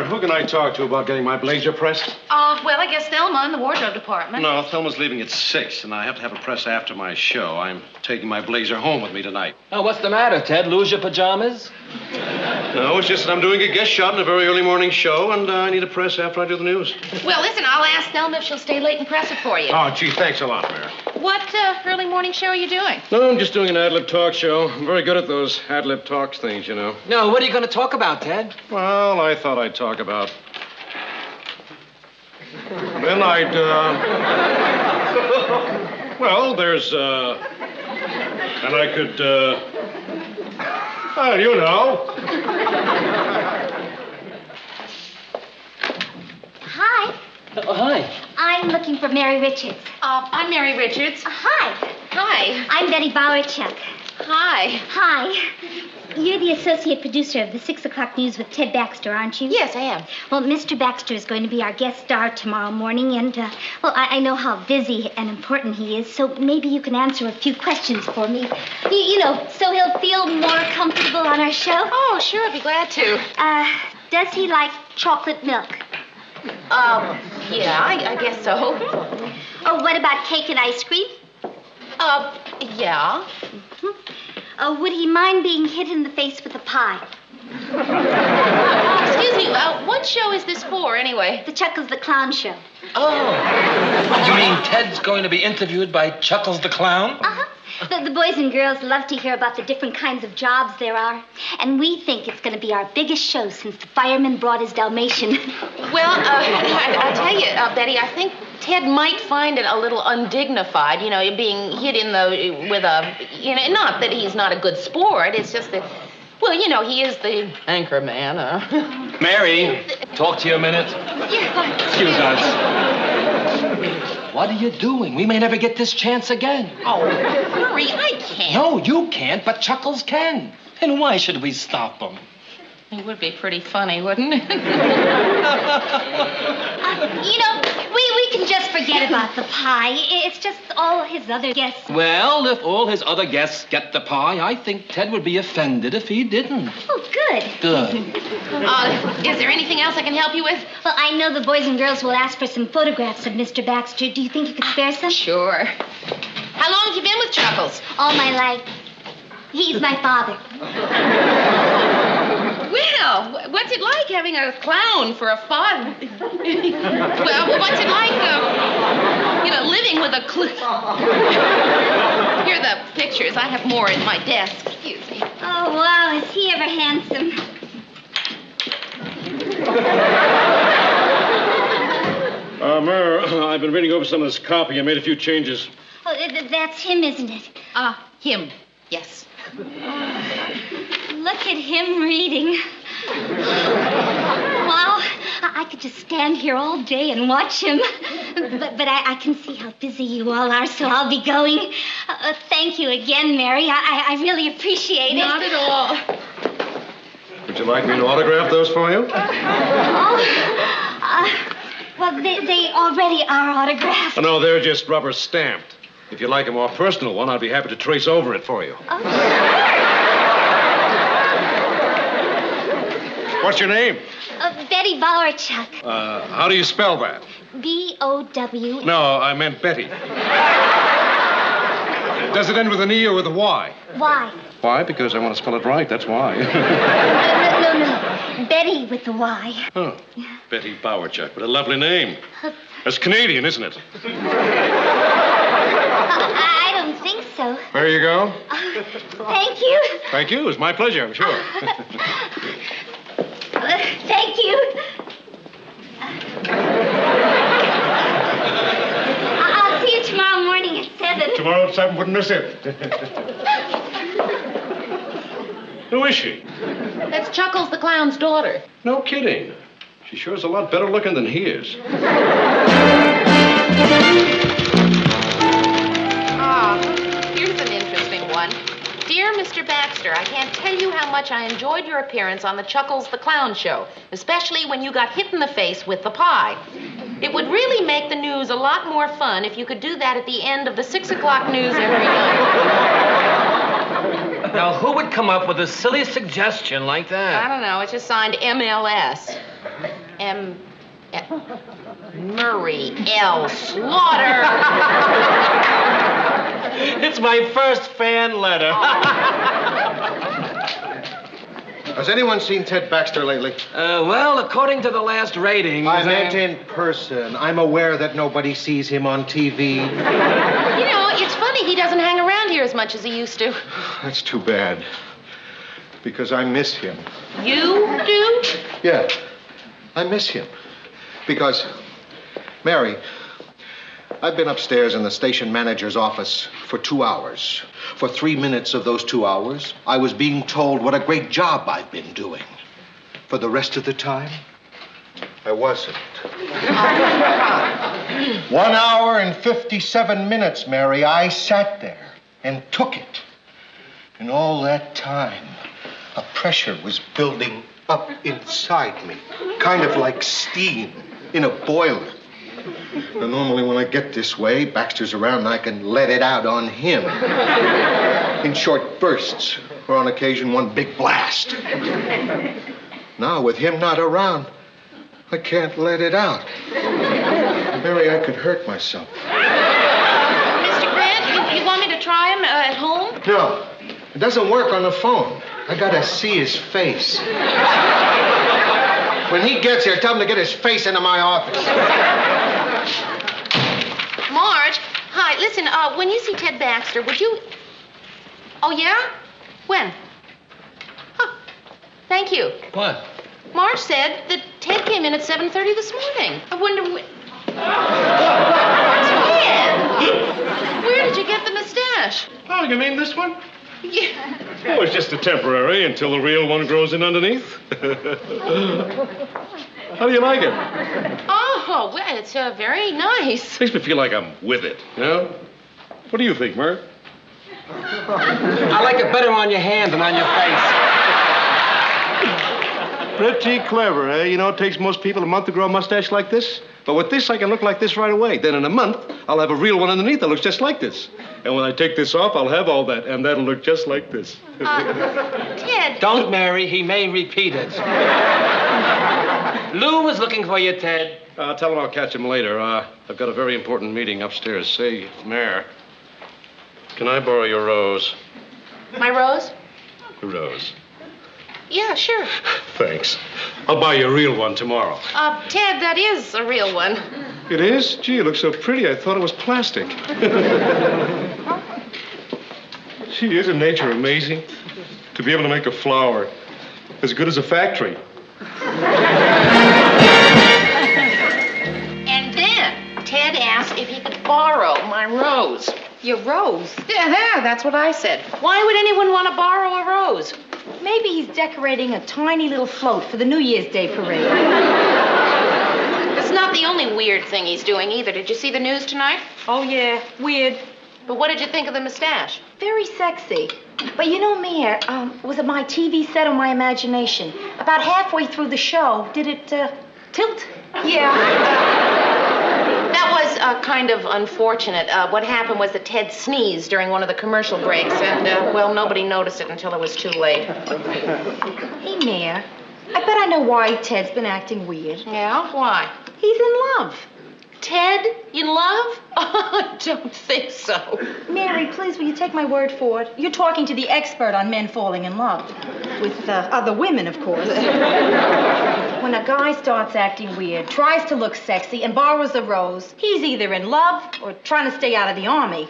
Maren, who can I talk to about getting my blazer pressed? Well, I guess Thelma in the wardrobe department. No, Thelma's leaving at 6, and I have to have a press after my show. I'm taking my blazer home with me tonight. Oh, what's the matter, Ted? Lose your pajamas? No, it's just that I'm doing a guest shot in a very early morning show, and I need a press after I do the news. Well, listen, I'll ask Thelma if she'll stay late and press it for you. Oh, gee, thanks a lot, Maren. What early morning show are you doing? No, I'm just doing an ad-lib talk show. I'm very good at those ad-lib talks things, you know. No, what are you going to talk about, Ted? Well, I thought I'd talk about... Then I'd, Well, there's, And I could, Well, you know. Hi. Oh, hi. I'm looking for Mary Richards. I'm Mary Richards. Hi. Hi. I'm Betty Bowerchuk. Hi. Hi. You're the associate producer of the 6 o'clock news with Ted Baxter, aren't you? Yes, I am. Well, Mr. Baxter is going to be our guest star tomorrow morning, and, well, I know how busy and important he is, so maybe you can answer a few questions for me. You know, so he'll feel more comfortable on our show. Oh, sure, I'd be glad to. Does he like chocolate milk? Yeah, I guess so. Oh, what about cake and ice cream? Yeah. Would he mind being hit in the face with a pie? Excuse me, what show is this for, anyway? The Chuckles the Clown Show. Oh. You mean Ted's going to be interviewed by Chuckles the Clown? Uh-huh. The boys and girls love to hear about the different kinds of jobs there are. And we think it's going to be our biggest show since the fireman brought his Dalmatian. Well, I tell you, Betty, I think Ted might find it a little undignified, you know, being hit with a, you know, not that he's not a good sport, it's just that, well, you know, he is the anchor man. Mary, talk to you a minute. Yeah. Excuse us. What are you doing? We may never get this chance again. Oh, hurry, I can't. No, you can't, but Chuckles can. And why should we stop him? It would be pretty funny, wouldn't it? You know, we can just forget about the pie. It's just all his other guests. Well, if all his other guests get the pie, I think Ted would be offended if he didn't. Oh, good. Good. Is there anything else I can help you with? Well, I know the boys and girls will ask for some photographs of Mr. Baxter. Do you think you could spare some? Sure. How long have you been with Chuckles? All my life. He's my father. Well, what's it like having a clown for a father? Well, what's it like, you know, living with a Here are the pictures. I have more in my desk. Excuse me. Oh, wow, is he ever handsome? Mare, I've been reading over some of this copy. I made a few changes. Oh, that's him, isn't it? Him, yes. Look at him reading. Wow, I could just stand here all day and watch him. But I can see how busy you all are, so I'll be going. Thank you again, Mary. I really appreciate it. Not at all. Would you like me to autograph those for you? Well, they already are autographed. Oh, no, they're just rubber stamped. If you'd like a more personal one, I'd be happy to trace over it for you. Oh. What's your name? Betty Bowerchuk. How do you spell that? B-O-W... No, I meant Betty. Does it end with an E or with a Y? Y. Why? Because I want to spell it right, that's why. No. Betty with the Y. Oh, Betty Bowerchuk. What a lovely name. That's Canadian, isn't it? I don't think so. There you go. Thank you. Thank you. It's my pleasure, I'm sure. Thank you. I'll see you tomorrow morning at 7. Tomorrow at 7, wouldn't miss it. Who is she? That's Chuckles the Clown's daughter. No kidding. She sure is a lot better looking than he is. Here's an interesting one. Dear Mr. Baxter, I can't tell you how much I enjoyed your appearance on the Chuckles the Clown show, especially when you got hit in the face with the pie. It would really make the news a lot more fun if you could do that at the end of the 6 o'clock news every night. Now, who would come up with a silly suggestion like that? I don't know. It's just signed MLS. Murray L. Slaughter. It's my first fan letter. Has anyone seen Ted Baxter lately? Well, according to the last ratings... I meant in person. I'm aware that nobody sees him on TV. You know, it's funny he doesn't hang around here as much as he used to. That's too bad. Because I miss him. You do? Yeah, I miss him. Because, Mary, I've been upstairs in the station manager's office for 2 hours. For 3 minutes of those 2 hours, I was being told what a great job I've been doing. For the rest of the time, I wasn't. 1 hour and 57 minutes, Mary, I sat there and took it. And all that time, a pressure was building up inside me, kind of like steam in a boiler. Now, normally when I get this way, Baxter's around and I can let it out on him. In short bursts, or on occasion one big blast. Now, with him not around, I can't let it out. Mary, I could hurt myself. Mr. Grant, you want me to try him at home? No, it doesn't work on the phone. I gotta see his face. When he gets here, tell him to get his face into my office. Marge, hi, listen, when you see Ted Baxter, would you... Oh, yeah? When? Huh. Thank you. What? Marge said that Ted came in at 7:30 this morning. I wonder when... Ted! Where did you get the mustache? Oh, you mean this one? Yeah. Oh, it's just a temporary until the real one grows in underneath. How do you like it? Oh, well, it's very nice. Makes me feel like I'm with it, you know? What do you think, Mert? I like it better on your hand than on your face. Pretty clever, eh? You know, it takes most people a month to grow a mustache like this. But with this, I can look like this right away. Then in a month, I'll have a real one underneath that looks just like this. And when I take this off, I'll have all that, and that'll look just like this. Ted. Don't, Mary. He may repeat it. Lou is looking for you, Ted. Tell him I'll catch him later. I've got a very important meeting upstairs. Say, Mare, can I borrow your rose? My rose? A rose. Yeah, sure. Thanks. I'll buy you a real one tomorrow. Ted, that is a real one. It is? Gee, it looks so pretty. I thought it was plastic. Gee, isn't nature amazing? To be able to make a flower as good as a factory. And then Ted asked if he could borrow my rose. Your rose? Yeah, that's what I said. Why would anyone want to borrow a rose? Maybe he's decorating a tiny little float for the New Year's Day parade. It's not the only weird thing he's doing either. Did you see the news tonight? Oh, yeah, weird. But what did you think of the mustache? Very sexy. But you know, Mayor, was it my TV set or my imagination? About halfway through the show, did it, tilt? Yeah. That was kind of unfortunate. What happened was that Ted sneezed during one of the commercial breaks, and, well, nobody noticed it until it was too late. Hey, Mayor, I bet I know why Ted's been acting weird. Yeah? Why? He's in love. Ted, in love? I don't think so. Mary, please, will you take my word for it? You're talking to the expert on men falling in love. With other women, of course. When a guy starts acting weird, tries to look sexy, and borrows a rose, he's either in love or trying to stay out of the army.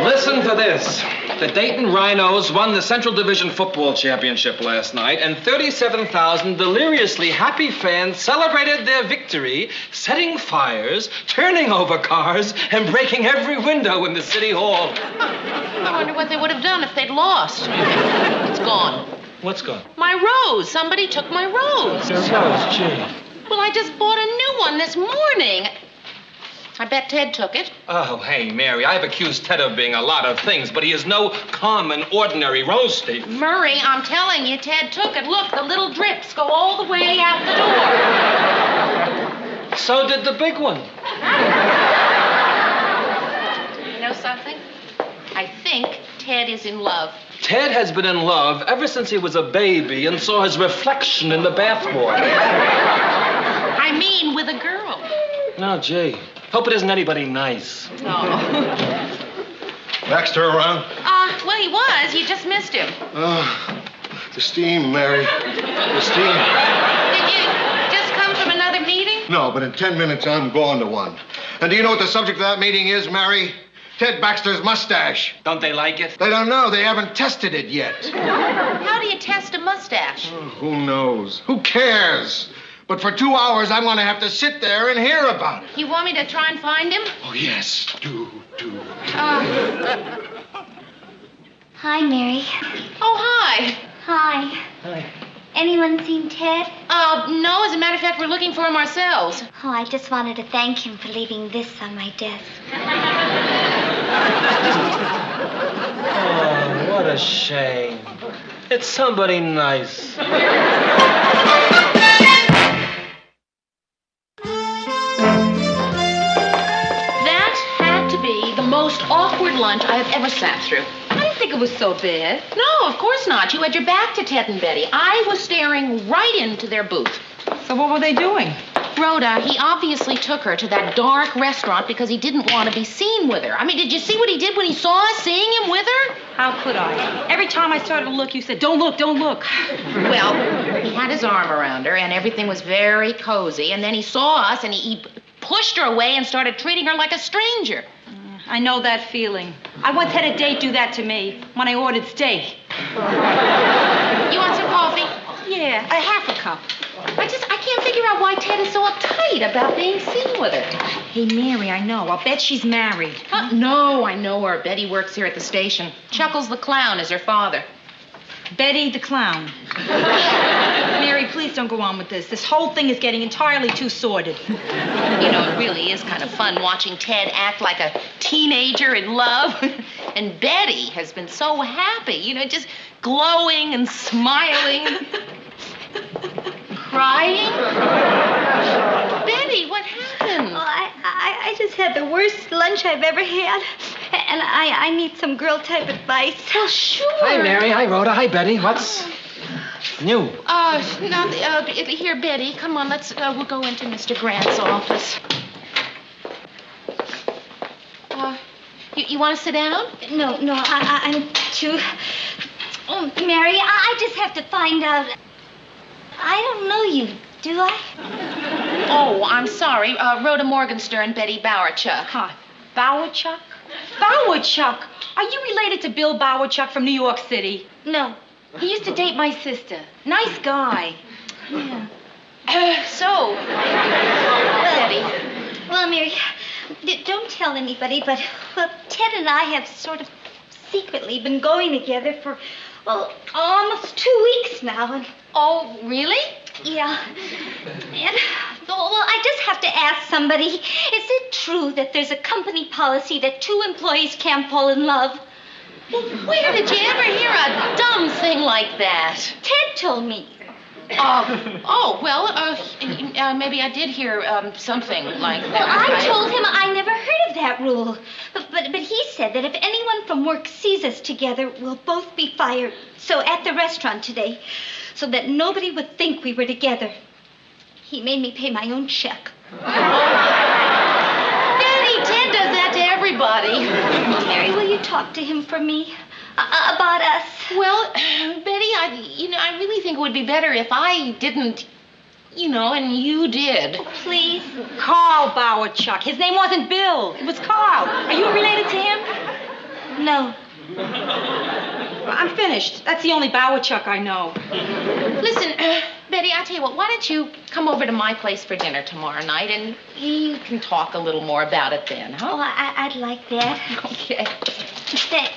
Listen to this. The Dayton Rhinos won the Central Division Football Championship last night, and 37,000 deliriously happy fans celebrated their victory, setting fires, turning over cars, and breaking every window in the city hall. I wonder what they would have done if they'd lost. It's gone. What's gone? My rose. Somebody took my rose. Your rose, gee. Well, I just bought a new one this morning. I bet Ted took it. Oh, hey, Mary, I've accused Ted of being a lot of things, but he is no common, ordinary rose thief. Murray, I'm telling you, Ted took it. Look, the little drips go all the way out the door. So did the big one. You know something? I think Ted is in love. Ted has been in love ever since he was a baby and saw his reflection in the bathwater. I mean, with a girl. No, gee. Hope it isn't anybody nice. No. Baxter around? Well, he was. You just missed him. The steam, Mary. The steam. Did you just come from another meeting? No, but in 10 minutes, I'm going to one. And do you know what the subject of that meeting is, Mary? Ted Baxter's mustache. Don't they like it? They don't know. They haven't tested it yet. How do you test a mustache? Who knows? Who cares? But for 2 hours, I'm going to have to sit there and hear about it. You want me to try and find him? Oh, yes. Do. Hi, Mary. Oh, hi. Hi. Hi. Anyone seen Ted? No, as a matter of fact, we're looking for him ourselves. Oh, I just wanted to thank him for leaving this on my desk. Oh, what a shame. It's somebody nice. That had to be the most awkward lunch I have ever sat through. I didn't think it was so bad. No, of course not. You had your back to Ted and Betty. I was staring right into their booth. So what were they doing? Rhoda, he obviously took her to that dark restaurant because he didn't want to be seen with her. I mean, did you see what he did when he saw us seeing him with her? How could I? Every time I started to look, you said, don't look, don't look. Well, he had his arm around her, and everything was very cozy. And then he saw us, and he pushed her away and started treating her like a stranger. I know that feeling. I once had a date do that to me when I ordered steak. You want some coffee? Yeah, a half a cup. I can't figure out why Ted is so uptight about being seen with her. Hey, Mary, I know. I'll bet she's married. No, I know her. Betty works here at the station. Chuckles the clown is her father. Betty the clown. Mary, please don't go on with this. This whole thing is getting entirely too sordid. You know, it really is kind of fun watching Ted act like a teenager in love. And Betty has been so happy, you know, just glowing and smiling. Crying? Betty, what happened? Oh, I just had the worst lunch I've ever had. And I need some girl type advice. Well, sure. Hi, Mary. Hi, Rhoda. Hi, Betty. What's new? Here, Betty, come on, we'll go into Mr. Grant's office. You want to sit down? No, I'm too... Oh, Mary, I just have to find out... I don't know you, do I? Oh, I'm sorry. Rhoda Morgenstern, Betty Bowerchuck. Huh. Bowerchuck? Bowerchuck? Are you related to Bill Bowerchuck from New York City? No. He used to date my sister. Nice guy. Yeah. Betty. Well, Mary, don't tell anybody, but Ted and I have sort of secretly been going together for, almost 2 weeks now. And Oh, really? yeah. And, I just have to ask somebody, is it true that there's a company policy that 2 employees can't fall in love? Well, where did you ever hear a dumb thing like that? Ted told me. Maybe I did hear something like that. Well, I told him I never heard of that rule. But he said that if anyone from work sees us together, we'll both be fired. So at the restaurant today, so that nobody would think we were together, he made me pay my own check. Betty, Ted does that to everybody. Mary, will you talk to him for me? About us? Well, Betty, I really think it would be better if I didn't, and you did. Please? Carl Bowerchuck. His name wasn't Bill. It was Carl. Are you related to him? No. I'm finished. That's the only Bowerchuck I know. Listen, Betty, I'll tell you what, why don't you come over to my place for dinner tomorrow night, and you can talk a little more about it then, huh? Oh, I'd like that. Okay. Thanks.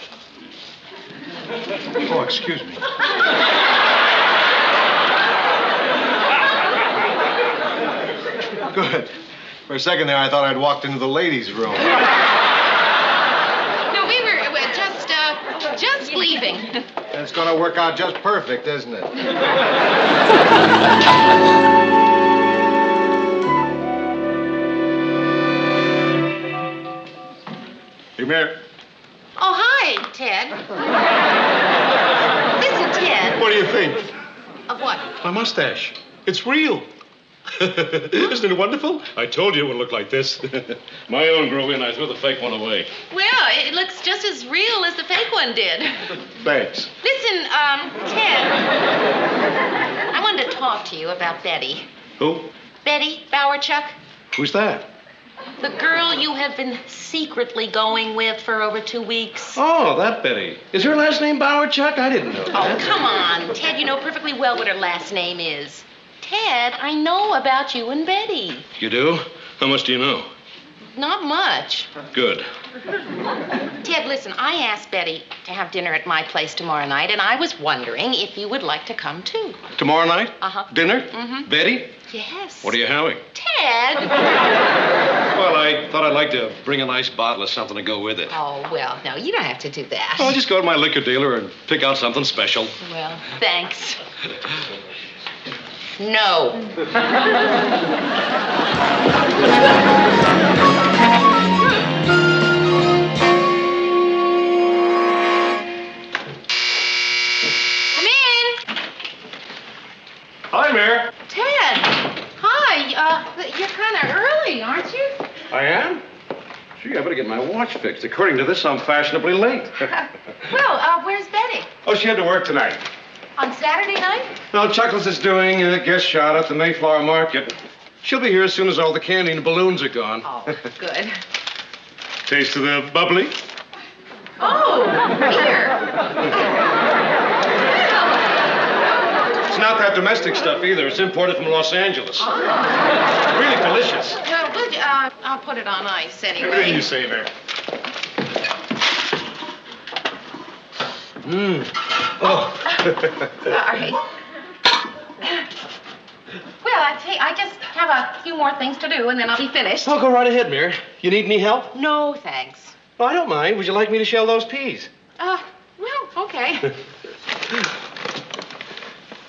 Oh, excuse me. Good. For a second there, I thought I'd walked into the ladies' room. No, we're just leaving. It's going to work out just perfect, isn't it? Hey, Mary. Oh, hi, Ted. Listen, Ted. What do you think? Of what? My mustache. It's real. Isn't it wonderful? I told you it would look like this. My own grew in. I threw the fake one away. Well, it looks just as real as the fake one did. Thanks. Listen, Ted. I wanted to talk to you about Betty. Who? Betty Bowerchuck. Who's that? The girl you have been secretly going with for over 2 weeks. Oh, that Betty. Is her last name Bowerchuck? I didn't know that. Oh, come on, Ted. You know perfectly well what her last name is. Ted, I know about you and Betty. You do? How much do you know? Not much. Good. Ted, listen, I asked Betty to have dinner at my place tomorrow night, and I was wondering if you would like to come, too. Tomorrow night? Uh-huh. Dinner? Mm-hmm. Betty? Yes. What are you having? Ted! Well, I thought I'd like to bring a nice bottle of something to go with it. Oh, well, no, you don't have to do that. I'll just go to my liquor dealer and pick out something special. Well, thanks. No. Come in. Hi, Mayor. Ted. Hi. You're kind of early, aren't you? I am? Gee, I better get my watch fixed. According to this, I'm fashionably late. Well, where's Betty? Oh, she had to work tonight. On Saturday night? No, Chuckles is doing a guest shot at the Mayflower Market. She'll be here as soon as all the candy and balloons are gone. Oh, good. Taste of the bubbly? Oh, beer. It's not that domestic stuff either. It's imported from Los Angeles. Really delicious. Well, good. I'll put it on ice anyway. Everything you say, Mayor. Oh. Sorry. Well, I just have a few more things to do, and then I'll be finished. Oh, go right ahead, Mayor. You need any help? No, thanks. Oh, I don't mind. Would you like me to shell those peas? Well, okay.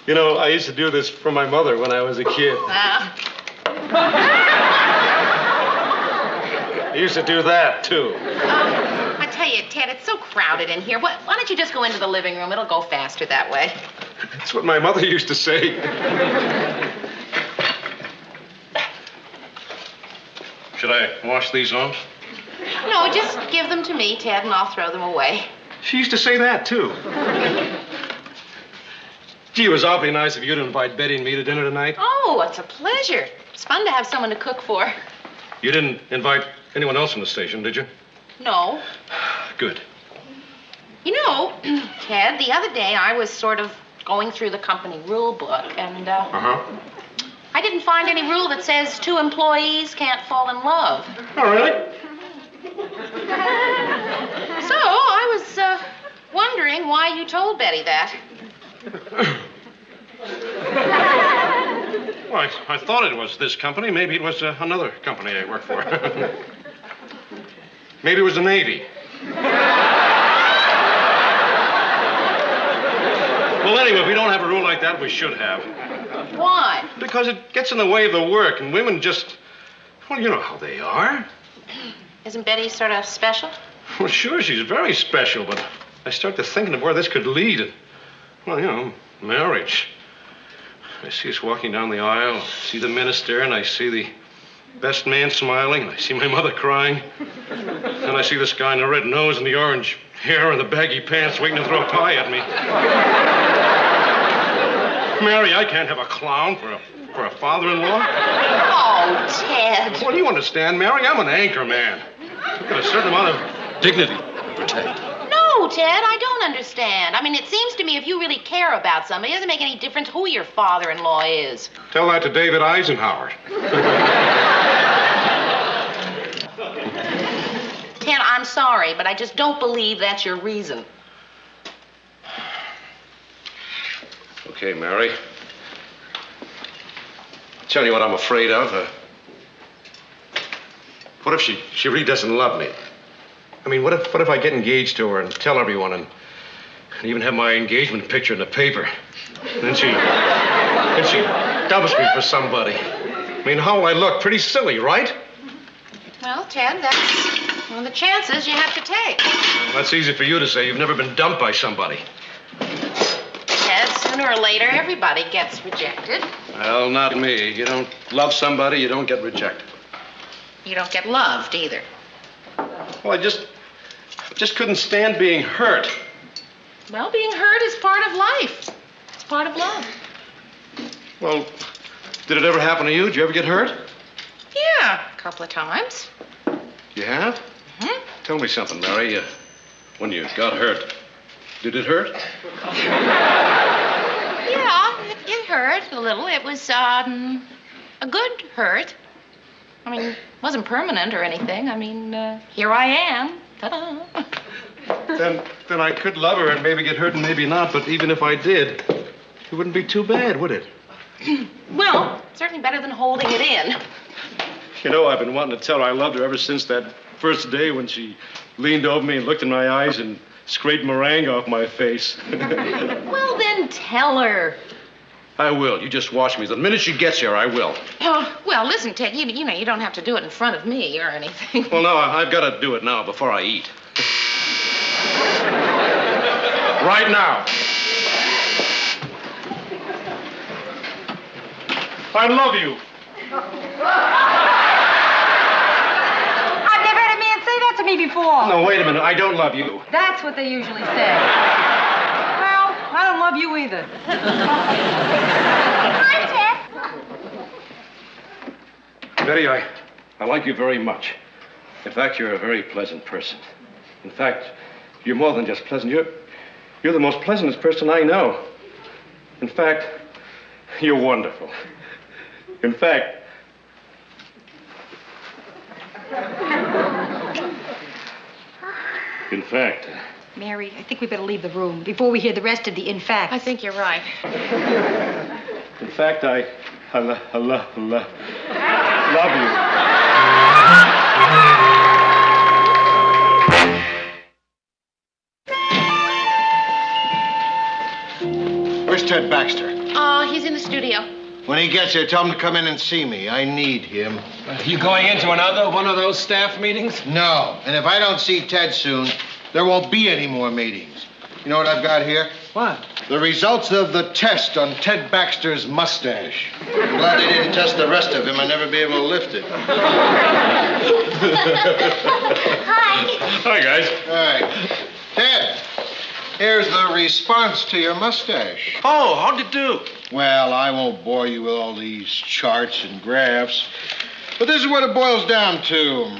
You know, I used to do this for my mother when I was a kid. I used to do that, too. I tell you, Ted, it's so crowded in here. Why don't you just go into the living room? It'll go faster that way. That's what my mother used to say. Should I wash these off? No, just give them to me, Ted, and I'll throw them away. She used to say that, too. Gee, it was awfully nice of you to invite Betty and me to dinner tonight. Oh, it's a pleasure. It's fun to have someone to cook for. You didn't invite anyone else from the station, did you? No. Good. You know, Ted, the other day I was sort of going through the company rule book, and, I didn't find any rule that says 2 employees can't fall in love. Oh, really? So I was, wondering why you told Betty that. Well, I thought it was this company. Maybe it was another company I work for. Maybe it was the Navy. Well, anyway, if we don't have a rule like that, we should have. Why? Because it gets in the way of the work, and women just... Well, you know how they are. Isn't Betty sort of special? Well, sure, she's very special, but I start to thinking of where this could lead. And, well, you know, marriage. I see us walking down the aisle, I see the minister, and I see the best man smiling, and I see my mother crying. And I see this guy in the red nose and the orange hair and the baggy pants waiting to throw a pie at me. Mary, I can't have a clown for a father-in-law. Oh, Ted. What do you understand, Mary? I'm an anchor man. I've got a certain amount of dignity to protect. No, Ted, I don't understand. I mean, it seems to me if you really care about somebody, it doesn't make any difference who your father-in-law is. Tell that to David Eisenhower. Ted, I'm sorry, but I just don't believe that's your reason. Okay, Mary. Tell you what I'm afraid of. What if she really doesn't love me? I mean, what if I get engaged to her and tell everyone and even have my engagement picture in the paper? And then she dumps me for somebody. I mean, how will I look? Pretty silly, right? Well, Ted, that's one of the chances you have to take. Well, that's easy for you to say. You've never been dumped by somebody. Ted, sooner or later, everybody gets rejected. Well, not me. You don't love somebody, you don't get rejected. You don't get loved either. Well, I just couldn't stand being hurt. Well, being hurt is part of life. It's part of love. Well, did it ever happen to you? Did you ever get hurt? Yeah, a couple of times. You have? Mm-hmm. Tell me something, Mary. When you got hurt, did it hurt? Yeah, it hurt a little. It was a good hurt. I mean, it wasn't permanent or anything. I mean, here I am. Ta-da. Then I could love her and maybe get hurt and maybe not, but even if I did, it wouldn't be too bad, would it? Well, certainly better than holding it in. You know, I've been wanting to tell her I loved her ever since that first day when she leaned over me and looked in my eyes and scraped meringue off my face. Well, then tell her. I will. You just watch me. The minute she gets here, I will. Oh, well, listen, Ted, you know, you don't have to do it in front of me or anything. Well, no, I've got to do it now before I eat. Right now. I love you. I've never heard a man say that to me before. No, wait a minute. I don't love you. That's what they usually say. Well, I don't love you either. Hi, Ted. Betty, I like you very much. In fact, you're a very pleasant person. In fact, you're more than just pleasant. You're the most pleasantest person I know. In fact, you're wonderful. In fact... In fact... Mary, I think we better leave the room before we hear the rest of the in facts. I think you're right. In fact, I love you. Where's Ted Baxter? He's in the studio. When he gets here, tell him to come in and see me. I need him. You going into another one of those staff meetings? No. And if I don't see Ted soon, there won't be any more meetings. You know what I've got here? What? The results of the test on Ted Baxter's mustache. I'm glad they didn't test the rest of him. I'd never be able to lift it. Hi. Hi, guys. All right. Ted, here's the response to your mustache. Oh, how'd you do? Well, I won't bore you with all these charts and graphs, but this is what it boils down to.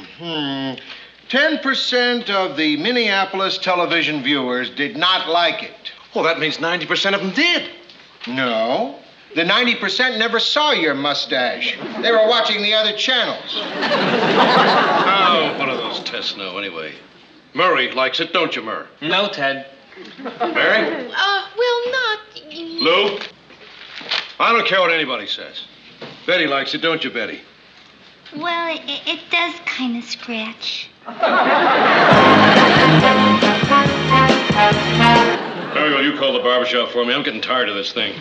10% of the Minneapolis television viewers did not like it. Well, that means 90% of them did. No, the 90% never saw your mustache. They were watching the other channels. Oh, what are those tests now, anyway? Murray likes it, don't you, Murray? No, Ted. Mary? Well, not... Lou? I don't care what anybody says. Betty likes it, don't you, Betty? Well, it does kind of scratch. Very well, you call the barbershop for me. I'm getting tired of this thing.